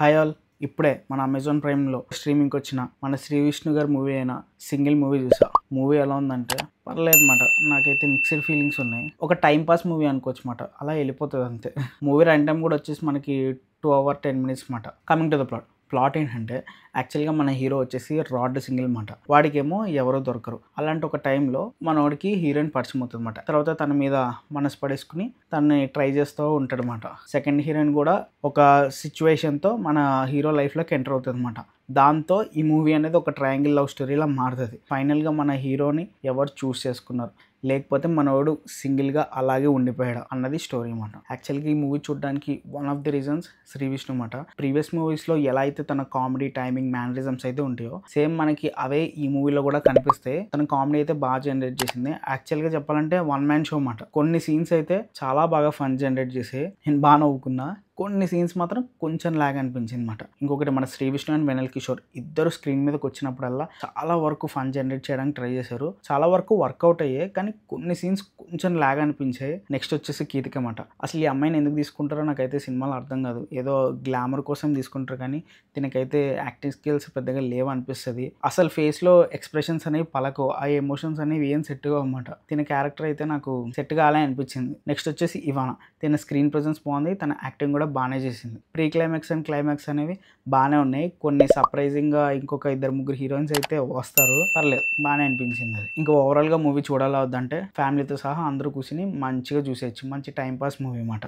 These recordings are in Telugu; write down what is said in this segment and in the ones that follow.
Hi all. ఇప్పుడే మన అమెజాన్ ప్రైమ్లో స్ట్రీమింగ్కి వచ్చిన మన శ్రీ విష్ణు గారి మూవీ అయిన సింగిల్ మూవీ చూసా. మూవీ ఎలా ఉందంటే పర్లేదు అన్నమాట. నాకైతే మిక్స్డ్ ఫీలింగ్స్ ఉన్నాయి. ఒక టైం పాస్ మూవీ అనుకోవచ్చు అన్నమాట. అలా వెళ్ళిపోతుంది అంతే. మూవీ రన్ టైం కూడా వచ్చేసి మనకి 2 hours 10 minutes అన్నమాట. కమింగ్ టు ద ప్లాట్ ఏంటంటే యాక్చువల్గా మన హీరో వచ్చేసి రాడ్ సింగిల్ అనమాట. వాడికేమో ఎవరో దొరకరు. అలాంటి ఒక టైంలో మనోడికి హీరోయిన్ పరిచయం అవుతుంది అనమాట. తర్వాత తన మీద మనసు పడేసుకుని తనని ట్రై చేస్తూ ఉంటాడు అనమాట. సెకండ్ హీరోయిన్ కూడా ఒక సిచ్యువేషన్తో మన హీరో లైఫ్లోకి ఎంటర్ అవుతుంది అనమాట. దాంతో ఈ మూవీ అనేది ఒక ట్రయాంగిల్ లవ్ స్టోరీలా మారుతుంది. ఫైనల్గా మన హీరోని ఎవరు చూస్ చేసుకున్నారు, లేకపోతే మనోడు సింగిల్గా అలాగే ఉండిపోయాడు అన్నది స్టోరీ అనమాట. యాక్చువల్గా ఈ మూవీ చూడడానికి one of the reasons Sree Vishnu అనమాట. ప్రీవియస్ మూవీస్లో ఎలా అయితే తన కామెడీ టైమింగ్ మేనరిజమ్స్ అయితే ఉంటాయో సేమ్ మనకి అవే ఈ మూవీలో కూడా కనిపిస్తాయి. తన కామెడీ అయితే బాగా జనరేట్ చేసింది. యాక్చువల్గా చెప్పాలంటే వన్ మ్యాన్ షో అన్నమాట. కొన్ని సీన్స్ అయితే చాలా బాగా ఫన్ జనరేట్ చేసి నేను బాగా నవ్వుకున్నా. కొన్ని సీన్స్ మాత్రం కొంచెం లాగ్ అనిపించింది అనమాట. ఇంకొకటి మన శ్రీ విష్ణు అండ్ వెనల్ కిషోర్ ఇద్దరు స్క్రీన్ మీదకి వచ్చినప్పుడల్లా చాలా వరకు ఫన్ జనరేట్ చేయడానికి ట్రై చేశారు. చాలా వరకు వర్కౌట్ అయ్యాయి, కానీ కొన్ని సీన్స్ కొంచెం లాగ్ అనిపించాయి. నెక్స్ట్ వచ్చేసి కీతిక అన్నమాట. అసలు ఈ అమ్మాయిని ఎందుకు తీసుకుంటారో నాకైతే సినిమాలో అర్థం కాదు. ఏదో గ్లామర్ కోసం తీసుకుంటారు, కానీ దీనికైతే యాక్టింగ్ స్కిల్స్ పెద్దగా లేవు అనిపిస్తుంది. అసలు ఫేస్లో ఎక్స్ప్రెషన్స్ అనేవి పలకో, ఆ ఎమోషన్స్ అనేవి ఏం సెట్ కావు అన్నమాట. తిన క్యారెక్టర్ అయితే నాకు సెట్ కాలే అనిపించింది. నెక్స్ట్ వచ్చేసి ఇవానా. తిన స్క్రీన్ ప్రెజెన్స్ బాగుంది, తన యాక్టింగ్ కూడా బాగానే చేసింది. ప్రీ క్లైమాక్స్ అండ్ క్లైమాక్స్ అనేవి బాగానే ఉన్నాయి. కొన్ని సర్ప్రైజింగ్గా ఇంకొక 2-3 హీరోయిన్స్ అయితే వస్తారు. పర్లేదు, బాగానే అనిపించింది అది. ఇంకా ఓవరాల్గా మూవీ చూడాలా వద్దంటే ఫ్యామిలీతో సహా అందరూ కూర్చుని మంచిగా చూసేయచ్చు. మంచి టైంపాస్ మూవీ అన్నమాట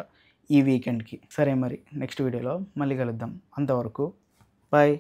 ఈ వీకెండ్కి. సరే మరి నెక్స్ట్ వీడియోలో మళ్ళీ కలుద్దాం. అంతవరకు బాయ్.